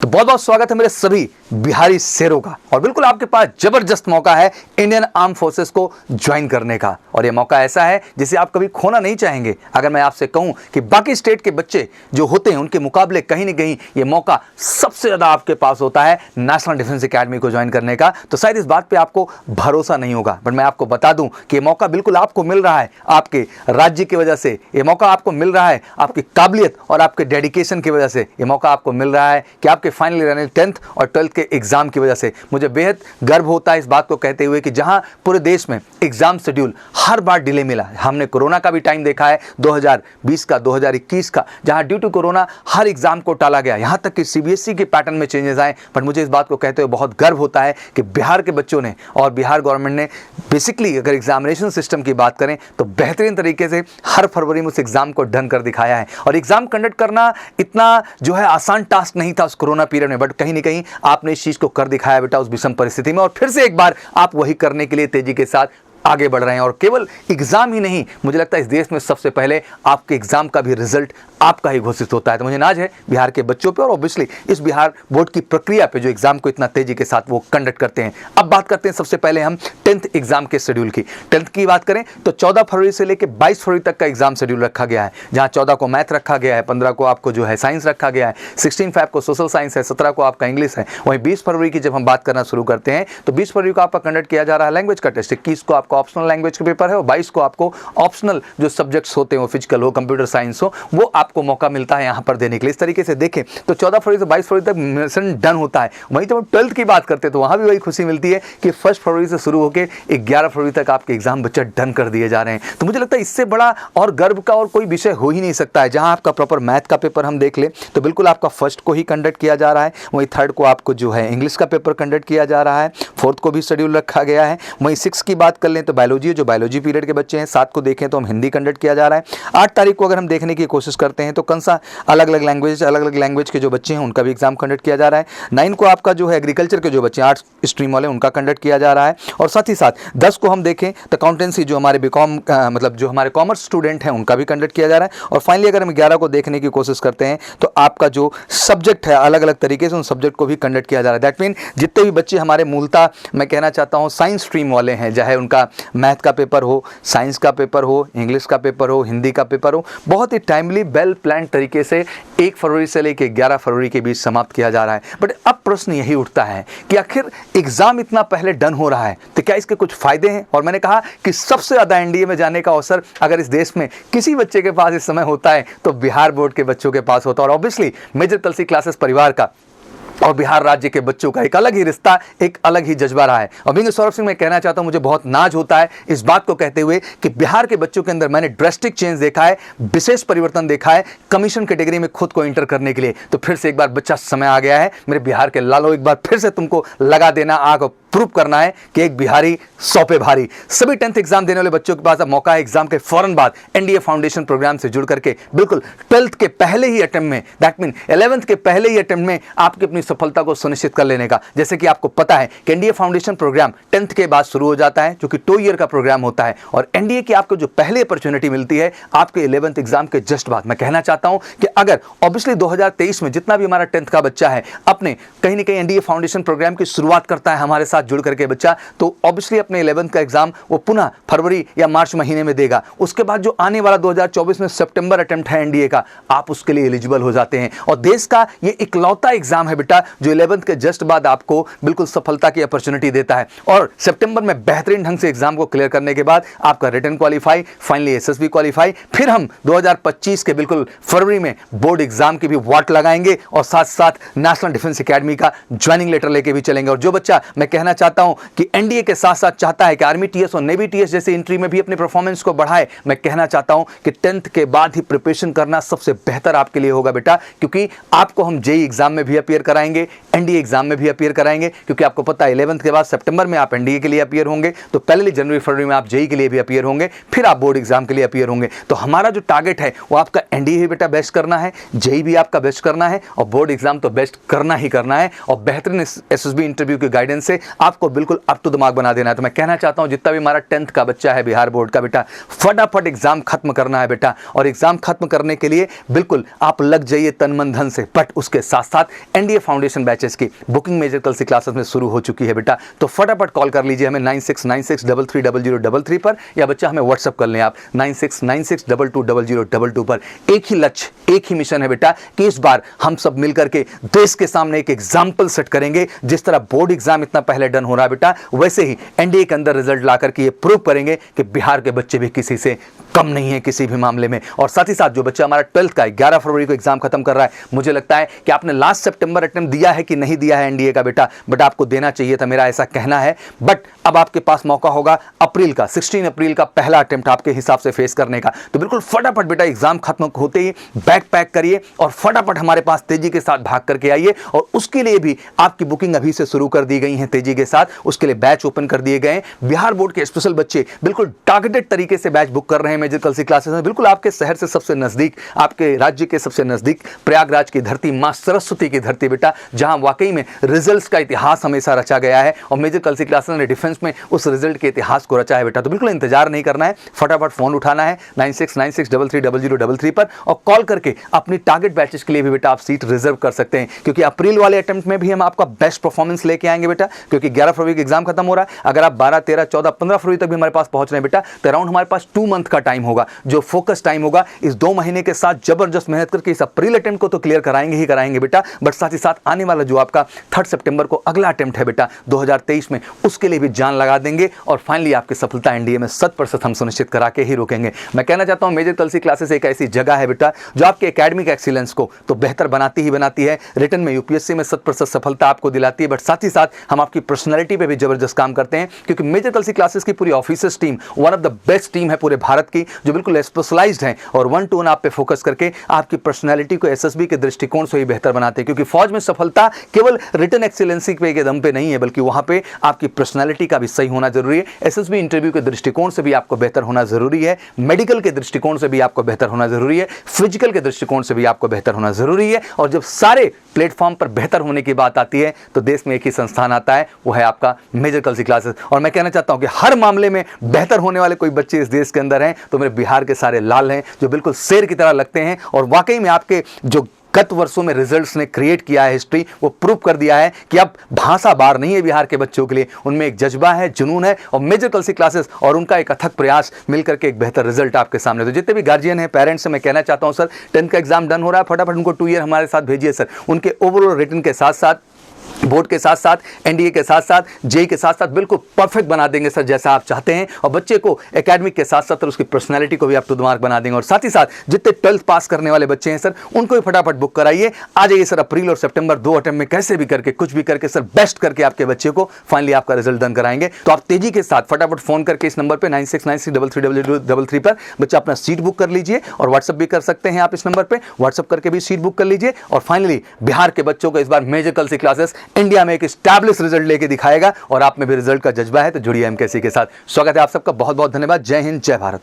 तो बहुत बहुत स्वागत है मेरे सभी बिहारी शेरों का। और बिल्कुल आपके पास जबरदस्त मौका है इंडियन आर्म फोर्सेस को ज्वाइन करने का। और ये मौका ऐसा है जिसे आप कभी खोना नहीं चाहेंगे। अगर मैं आपसे कहूं कि बाकी स्टेट के बच्चे जो होते हैं उनके मुकाबले कहीं ना कहीं ये मौका सबसे ज्यादा आपके पास होता है नेशनल डिफेंस एकेडमी को ज्वाइन करने का, तो शायद इस बात पर आपको भरोसा नहीं होगा। बट मैं आपको बता दूं कि ये मौका बिल्कुल आपको मिल रहा है आपके राज्य की वजह से। ये मौका आपको मिल रहा है आपकी काबिलियत और आपके डेडिकेशन की वजह से। ये मौका आपको मिल रहा है कि आपके फाइनल ईयर 10th और 12th के एग्जाम की वजह से। मुझे बेहद गर्व होता है इस बात को कहते हुए कि जहां पूरे देश में एग्जाम शेड्यूल हर बार डिले मिला। हमने कोरोना का भी टाइम देखा है 2020 का, 2021 का, जहां ड्यू टू कोरोना हर एग्जाम को टाला गया, यहां तक कि सीबीएसई के पैटर्न में चेंजेस आए। बट मुझे इस बात को कहते हुए बहुत गर्व होता है कि बिहार के बच्चों ने और बिहार गवर्नमेंट ने बेसिकली अगर एग्जामिनेशन सिस्टम की बात करें तो बेहतरीन तरीके से हर फरवरी में उस एग्जाम को डन कर दिखाया है। और एग्जाम कंडक्ट करना इतना जो है आसान टास्क नहीं था उस कोरोना पीरियड में, बट कहीं ना कहीं आपने इस चीज को कर दिखाया बेटा उस विषम परिस्थिति में। और फिर से एक बार आप वही करने के लिए तेजी के साथ आगे बढ़ रहे हैं। और केवल एग्जाम ही नहीं, मुझे लगता है इस देश में सबसे पहले आपके एग्जाम का भी रिजल्ट आपका ही घोषित होता है। तो मुझे नाज है बिहार के बच्चों पे और ऑब्वियसली इस बिहार बोर्ड की प्रक्रिया पे जो एग्जाम को इतना तेजी के साथ वो कंडक्ट करते हैं। अब बात करते हैं सबसे पहले हम 10th एग्जाम के शेड्यूल की। 10th की बात करें तो 14 फरवरी से लेकर 22 फरवरी तक का एग्जाम शेड्यूल रखा गया है, जहां 14 को मैथ रखा गया है, 15 को आपको जो है साइंस रखा गया है, 16 फरवरी को सोशल साइंस है, 17 को आपका इंग्लिश है। वहीं 20 फरवरी की जब हम बात करना शुरू करते हैं तो 20 फरवरी को आपका कंडक्ट किया जा रहा है लैंग्वेज का टेस्ट। 21 को आपका ऑप्शनल लैंग्वेज का पेपर है और 22 को आपको ऑप्शनल जो सब्जेक्ट्स होते हैं वो फिजिकल हो, कंप्यूटर साइंस हो, वो आपको मौका मिलता है यहां पर देने के लिए। इस तरीके से देखें तो 14 फरवरी से 22 फरवरी तक मिशन डन होता है। वहीं तो हम 12th की बात करते हैं तो वहां भी वही खुशी मिलती है कि 1 फरवरी से शुरू होकर 11 फरवरी तक आपके एग्जाम बच्चा डन कर दिए जा रहे हैं। तो मुझे लगता है इससे बड़ा और गर्व का और कोई विषय हो ही नहीं सकता है। जहां आपका प्रॉपर मैथ का पेपर हम देख ले तो बिल्कुल आपका फर्स्ट को ही कंडक्ट किया जा रहा है, वहीं 3rd को आपको जो है इंग्लिश का पेपर कंडक्ट किया जा रहा है, 4th को भी शेड्यूल रखा गया है। वहीं 6 की बात कर लें तो बायोलॉजी, जो बायोलॉजी पीरियड के बच्चे हैं। 7 को देखें तो हम हिंदी कंडक्ट किया जा रहा है। 8 तारीख को अगर हम देखने की कोशिश करते हैं तो कंसा अलग अलग लैंग्वेज के जो बच्चे हैं उनका भी एग्जाम कंडक्ट किया जा रहा है। 9 को आपका जो है एग्रीकल्चर के जो बच्चे आर्ट्स स्ट्रीम वाले उनका कंडक्ट किया जा रहा है। और साथ ही साथ 10 को हम देखें तो अकाउंटेंसी जो हमारे बीकॉम मतलब जो हमारे कॉमर्स स्टूडेंट हैं उनका भी कंडक्ट किया जा रहा है। और फाइनली अगर हम 11 को देखने की कोशिश करते हैं तो आपका जो सब्जेक्ट है अलग अलग तरीके से उन सब्जेक्ट को भी कंडक्ट किया जा रहा है। दैट मीन जितने भी बच्चे हमारे मूलतः मैं कहना चाहता हूँ साइंस स्ट्रीम वाले हैं, चाहे उनका मैथ का पेपर हो, साइंस का पेपर हो, इंग्लिश का पेपर हो, हिंदी का पेपर हो, बहुत ही टाइमली वेल प्लान तरीके से 1 फरवरी से लेकर 11 फरवरी के बीच समाप्त किया जा रहा है। बट अब प्रश्न यही उठता है कि आखिर एग्जाम इतना पहले डन हो रहा है तो क्या इसके कुछ फायदे हैं? और मैंने कहा कि सबसे ज्यादा एनडीए में जाने का अवसर अगर इस देश में किसी बच्चे के पास इस समय होता है तो बिहार बोर्ड के बच्चों के पास होता है। और ऑब्वियसली मेजर कलसी क्लासेस परिवार का और बिहार राज्य के बच्चों का एक अलग ही रिश्ता, एक अलग ही जज्बा रहा है। और बिंग सौरभ सिंह मैं कहना चाहता हूं मुझे बहुत नाज होता है इस बात को कहते हुए कि बिहार के बच्चों के अंदर मैंने ड्रेस्टिक चेंज देखा है, विशेष परिवर्तन देखा है कमीशन कैटेगरी में खुद को एंटर करने के लिए। तो फिर से एक बार बच्चा समय आ गया है मेरे बिहार के लालो, एक बार फिर से तुमको लगा देना आग और प्रूव करना है कि एक बिहारी 100 पे भारी। सभी 10th एग्जाम देने वाले बच्चों के पास अब मौका है एग्जाम के फौरन बाद एनडीए फाउंडेशन प्रोग्राम से जुड़ करके बिल्कुल 12th के पहले ही अटेम्प्ट में, दैट मीन 11th के पहले ही अटेम्प्ट में आपकी अपनी सफलता को सुनिश्चित कर लेने का। जैसे कि आपको पता है कि एनडीए फाउंडेशन प्रोग्राम 10th के बाद शुरू हो जाता है जो कि 2 ईयर का प्रोग्राम होता है। और एनडीए की आपको जो पहली अपॉर्चुनिटी मिलती है आपके 11th एग्जाम के जस्ट बाद। मैं कहना चाहता हूं कि अगर ऑब्वियसली 2023 में जितना भी हमारा 10th का बच्चा है अपने कहीं ना कहीं एनडीए फाउंडेशन प्रोग्राम की शुरुआत करता है हमारे साथ जुड़ करके बच्चा, तो ऑब्वियसली अपने 11th का एग्जाम वो पुनः फरवरी या मार्च महीने में देगा। उसके बाद जो आने वाला 2024 में सितंबर अटेम्प्ट है एनडीए का, आप उसके लिए एलिजिबल हो जाते हैं। और देश का ये इकलौता एग्जाम है बेटा जो 11th के जस्ट बाद आपको बिल्कुल सफलता की अपॉर्चुनिटी देता है। और सितंबर में बेहतरीन ढंग से एग्जाम को क्लियर करने के बाद आपका written qualify, finally SSB qualify, फिर हम 2025 के बिल्कुल फरवरी में बोर्ड एग्जाम की भी वाट लगाएंगे और साथ साथ नेशनल डिफेंस एकेडमी का ज्वाइनिंग लेटर लेके भी चलेंगे। और जो बच्चा मैं कहना चाहता हूं कि एनडीए के साथ साथ चाहता है कि आर्मी टीएस और नेवी टीएस जैसे एंट्री में भी अपने परफॉर्मेंस को बढ़ाए, मैं कहना चाहता हूं कि 10th के बाद ही प्रिपरेशन करना सबसे बेहतर आपके लिए होगा बेटा, क्योंकि आपको हम जेई एग्जाम में भी अपीयर कराएंगे, एनडीए एग्जाम में भी अपीयर कराएंगे, क्योंकि आपको पता है 11th के बाद सितंबर में आप एनडीए के लिए अपीयर होंगे, तो पहले जनवरी फरवरी में आप जेई के लिए भी अपीयर होंगे, फिर आप बोर्ड एग्जाम के लिए अपीयर होंगे। तो हमारा जो टारगेट है वो आपका एनडीए ही बेटा बेस्ट करना है, जेई भी आपका बेस्ट करना है, और बोर्ड एग्जाम तो बेस्ट करना ही करना है, और बेहतरीन एसएसबी इंटरव्यू के गाइडेंस से आपको बिल्कुल अप टू दिमाग बना देना है। तो मैं कहना चाहता हूं जितना भी हमारा 10th का बच्चा है बिहार बोर्ड का बेटा, फटाफट एग्जाम खत्म करना है बेटा, और एग्जाम खत्म करने के लिए बिल्कुल आप लग जाइए तन मन धन से। बट उसके साथ साथ एनडीए फाउंडेशन बैचेस की बुकिंग मेजर कल से क्लासेस में शुरू हो चुकी है बेटा, तो फटाफट कॉल कर लीजिए हमें 9696330033 पर, या बच्चा हमें व्हाट्सअप कर लें आप 9696220022 पर। एक ही लक्ष्य, एक ही मिशन है बेटा कि इस बार हम सब मिलकर के देश के सामने एक एग्जाम्पल सेट करेंगे। जिस तरह बोर्ड एग्जाम इतना पहले डन हो रहा है बेटा, वैसे ही एनडीए के अंदर रिजल्ट ला करके ये प्रूव करेंगे कि बिहार के बच्चे भी किसी से कम नहीं है किसी भी मामले में। और साथ ही साथ जो बच्चा हमारा 12th का 11 फरवरी को एग्जाम खत्म कर रहा है, मुझे लगता है कि आपने लास्ट सितंबर अटेम्प्ट दिया है कि नहीं दिया है एनडीए का बेटा, बट आपको देना चाहिए था, मेरा ऐसा कहना है। बट अब आपके पास मौका होगा अप्रैल का 16 अप्रैल का पहला अटेम्प्ट आपके हिसाब से फेस करने का। तो बिल्कुल फटाफट बेटा एग्जाम खत्म होते ही बैग पैक करिए और फटाफट हमारे पास तेजी के साथ भाग करके आइए। और उसके लिए भी आपकी बुकिंग अभी से शुरू कर दी गई है तेजी के साथ, उसके लिए बैच ओपन कर दिए गए हैं। बिहार बोर्ड के स्पेशल बच्चे बिल्कुल टारगेटेड तरीके से बैच बुक कर रहे हैं मेजर कल सी क्लासेस में, बिल्कुल आपके शहर से सबसे नजदीक, आपके राज्य के सबसे नजदीक, प्रयागराज की धरती, मां सरस्वती की धरती बेटा, जहां वाकई में रिजल्ट्स का इतिहास हमेशा रचा गया है, और मेजर कल सी क्लासेस ने डिफेंस में उस रिजल्ट के इतिहास को रचा है बेटा। तो बिल्कुल इंतजार नहीं करना है, फटाफट फोन उठाना है 9696330033 पर, और कॉल करके अपनी टारगेट बैचेस के लिए भी बेटा आप सीट रिजर्व कर सकते हैं, क्योंकि अप्रैल वाले अटेम्प्ट में भी हम आपका बेस्ट परफॉर्मेंस लेके आएंगे बेटा, क्योंकि 11 फरवरी का एग्जाम खत्म हो रहा है। अगर आप 12 13 14 15 फरवरी तक भी हमारे पास पहुंच रहे हैं बेटा, तो अराउंड हमारे पास 2 मंथ का टाइम होगा, जो फोकस टाइम होगा। इस 2 महीने के साथ जबरदस्त मेहनत करके इस अप्रैल अटेम्प्ट को तो क्लियर कराएंगे ही कराएंगे बेटा, बट साथ ही साथ आने वाला जो आपका 3 सितंबर को अगला अटेम्प्ट है बेटा 2023 में, उसके लिए भी जान लगा देंगे, और फाइनली आपकी सफलता एनडीए में 100% हम सुनिश्चित करा के ही रोकेंगे। मैं कहना चाहता हूं मेजर कल सी क्लासेस एक ऐसी जगह है बेटा जो आपके एकेडमिक एक्सीलेंस को तो बेहतर बनाती ही बनाती है, रिटन में यूपीएससी में 100% सफलता आपको दिलाती है, बट साथ ही साथ हम आपकी पर्सनैलिटी पे भी जबरदस्त काम करते हैं, क्योंकि मेजर कल सी क्लासेस की पूरी officers team one of the best team है पूरे भारत की, जो बिल्कुल स्पेशलाइज्ड है और 1 to 1 आप पे फोकस करके आपकी पर्सनैलिटी को एसएसबी के दृष्टिकोण से ही बेहतर बनाते हैं। क्योंकि फौज में सफलता केवल रिटन एक्सीलेंसी के दम पे नहीं है, बल्कि वहां पे आपकी पर्सनैलिटी का भी सही होना जरूरी है। एसएसबी इंटरव्यू के दृष्टिकोण से भी आपको बेहतर होना जरूरी है, मेडिकल के दृष्टिकोण से भी आपको बेहतर होना जरूरी है, फिजिकल के दृष्टिकोण से भी आपको बेहतर होना जरूरी है। और जब सारे प्लेटफॉर्म पर बेहतर होने की बात आती है, तो देश में एक ही संस्थान आता है, वो है आपका मेजर कल सी क्लासेस। और मैं कहना चाहता हूं कि हर मामले में बेहतर होने वाले कोई बच्चे इस देश के अंदर हैं, तो मेरे बिहार के सारे लाल हैं, जो बिल्कुल शेर की तरह लगते हैं। और वाकई में आपके जो गत वर्षों में रिजल्ट्स ने क्रिएट किया है हिस्ट्री, वो प्रूव कर दिया है कि अब भाषा बार नहीं है बिहार के बच्चों के लिए, उनमें एक जज्बा है, जुनून है, और मेजर कल सी क्लासेस और उनका एक अथक प्रयास मिलकर के एक बेहतर रिजल्ट आपके सामने। तो जितने भी गार्जियन हैं, पेरेंट्स से मैं कहना चाहता हूं सर, 10th का एग्जाम डन हो रहा है, फटाफट उनको 2 ईयर हमारे साथ भेजिए सर, उनके ओवरऑल रिटन के साथ साथ, बोर्ड के साथ साथ, एनडीए के साथ साथ, जेई के साथ साथ बिल्कुल परफेक्ट बना देंगे सर, जैसा आप चाहते हैं। और बच्चे को एकेडमिक के साथ साथ उसकी पर्सनालिटी को भी आप टू द मार्क बना देंगे। और साथ ही साथ जितने 12th पास करने वाले बच्चे हैं सर, उनको भी फटाफट बुक कराइए। आ जाइए सर, अप्रैल और सितंबर 2 अटेम्प्ट में कैसे भी करके, कुछ भी करके सर, बेस्ट करके आपके बच्चे को फाइनली आपका रिजल्ट डन कराएंगे। तो आप तेजी के साथ फटाफट फोन करके इस नंबर पर 9696330033 पर बच्चा अपना सीट बुक कर लीजिए, और व्हाट्सअप भी कर सकते हैं आप इस नंबर पर, व्हाट्सअप करके भी सीट बुक कर लीजिए। और फाइनली बिहार के बच्चों को इस बार मेजर कल सी क्लासेस इंडिया में एक एस्टैब्लिश रिजल्ट लेके दिखाएगा, और आप में भी रिजल्ट का जज्बा है, तो जुड़िए एमकेसी के साथ। स्वागत है आप सबका, बहुत बहुत धन्यवाद। जय हिंद, जय भारत।